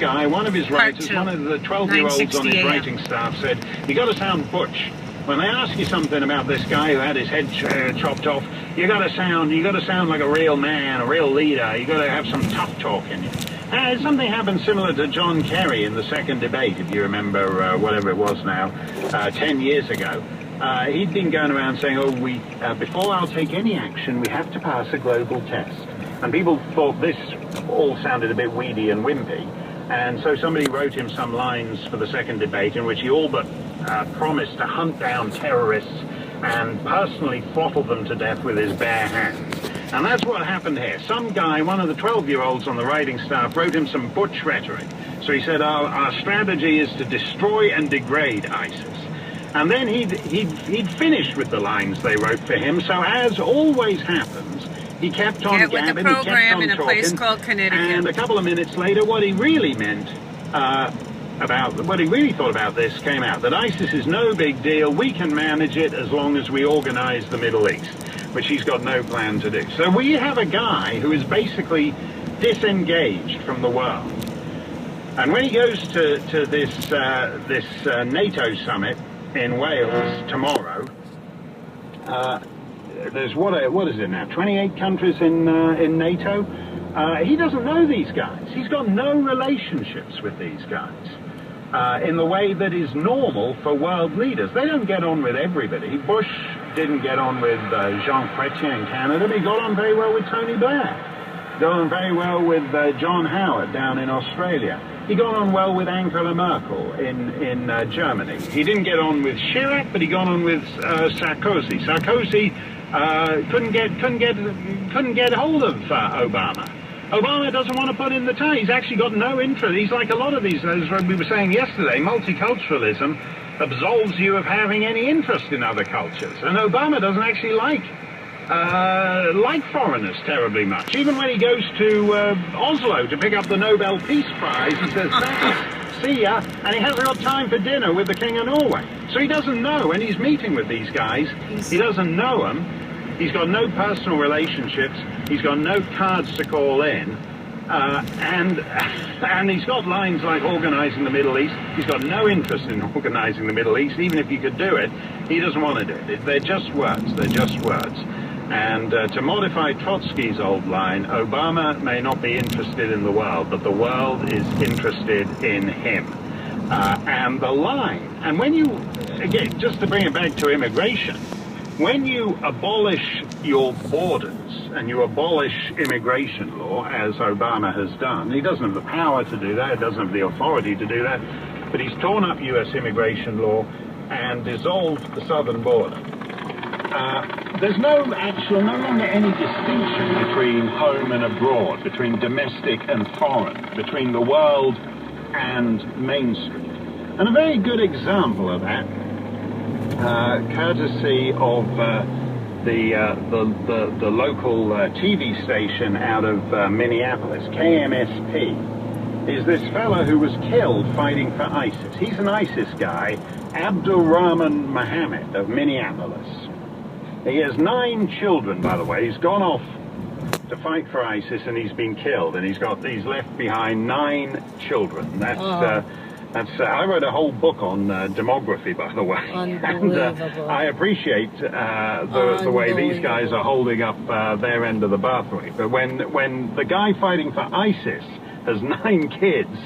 guy, one of his writers, one of the 12-year-olds on his writing staff said, you got to sound butch. When they ask you something about this guy who had his head chopped off, you got to sound like a real man, a real leader. You got to have some tough talk in you. Something happened similar to John Kerry in the second debate, if you remember, whatever it was now, 10 years ago. He'd been going around saying, before I'll take any action, we have to pass a global test. And people thought this all sounded a bit weedy and wimpy. And so somebody wrote him some lines for the second debate in which he all but promised to hunt down terrorists and personally throttle them to death with his bare hands. And that's what happened here. Some guy, one of the 12-year-olds on the writing staff, wrote him some butch rhetoric. So he said, our strategy is to destroy and degrade ISIS. And then he'd finished with the lines they wrote for him. So as always happens, he kept on gabbing, he kept on talking, in a place called Connecticut. And a couple of minutes later, what he really meant what he really thought about this came out, that ISIS is no big deal. We can manage it as long as we organize the Middle East, which he's got no plan to do. So we have a guy who is basically disengaged from the world. And when he goes to this NATO summit in Wales tomorrow, there's what is it now? 28 countries in NATO. He doesn't know these guys. He's got no relationships with these guys in the way that is normal for world leaders. They don't get on with everybody. Bush didn't get on with Jean Chrétien in Canada, but he got on very well with Tony Blair. Got on very well with John Howard down in Australia. He got on well with Angela Merkel in Germany. He didn't get on with Chirac, but he got on with Sarkozy. Sarkozy couldn't get hold of Obama. Obama doesn't want to put in the time. He's actually got no interest. He's like a lot of these, as we were saying yesterday, multiculturalism absolves you of having any interest in other cultures. And Obama doesn't actually like foreigners terribly much. Even when he goes to Oslo to pick up the Nobel Peace Prize, he says, thanks, see ya, and he hasn't got time for dinner with the King of Norway. So he doesn't know, when he's meeting with these guys, he doesn't know them. He's got no personal relationships. He's got no cards to call in. And he's got lines like organizing the Middle East. He's got no interest in organizing the Middle East. Even if he could do it, he doesn't want to do it. They're just words. They're just words. And to modify Trotsky's old line, Obama may not be interested in the world, but the world is interested in him. And the line, and when you, again, just to bring it back to immigration, when you abolish your borders and you abolish immigration law, as Obama has done, he doesn't have the power to do that, he doesn't have the authority to do that, but he's torn up U.S. immigration law and dissolved the southern border. There's no longer any distinction between home and abroad, between domestic and foreign, between the world and Main Street. And a very good example of that, courtesy of the local TV station out of Minneapolis, KMSP, is this fellow who was killed fighting for ISIS. He's an ISIS guy, Abdurrahman Mohammed of Minneapolis. He has 9 children, by the way. He's gone off to fight for ISIS and he's been killed, and he's left behind 9 children. I wrote a whole book on demography, by the way. Unbelievable. And I appreciate the way these guys are holding up their end of the bargain. But when the guy fighting for ISIS has 9 kids,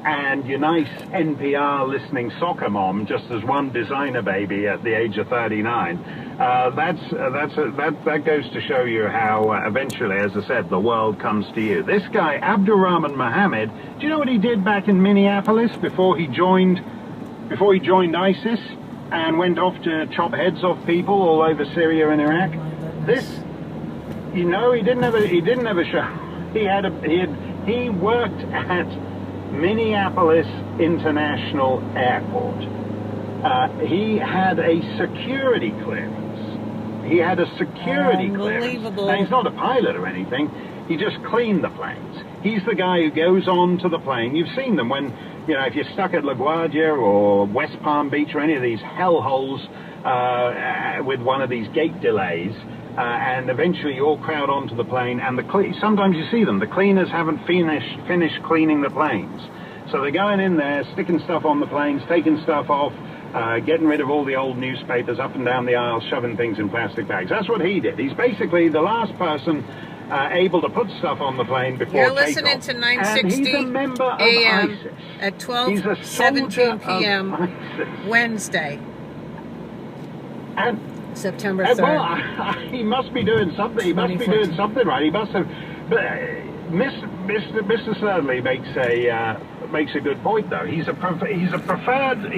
and your nice NPR listening soccer mom just as one designer baby at the age of 39, that goes to show you how eventually, as I said, the world comes to you. This guy, Abdurrahman Mohammed, do you know what he did back in Minneapolis before he joined ISIS and went off to chop heads off people all over Syria and Iraq? He didn't have a show. He worked at Minneapolis International Airport. He had a security clearance. Unbelievable. Now, he's not a pilot or anything. He just cleaned the planes. He's the guy who goes on to the plane. You've seen them when, if you're stuck at LaGuardia or West Palm Beach or any of these hellholes with one of these gate delays, and eventually you all crowd onto the plane, and sometimes you see them. The cleaners haven't finished cleaning the planes. So they're going in there, sticking stuff on the planes, taking stuff off, getting rid of all the old newspapers up and down the aisle, shoving things in plastic bags. That's what he did. He's basically the last person able to put stuff on the plane before You're listening takeoff. to 960 a.m. at 12:17 p.m. Wednesday, And September 3rd. well, he must be doing something. He must be doing something right. He must have. But Mr. Surdley makes a good point, though. He's a preferred.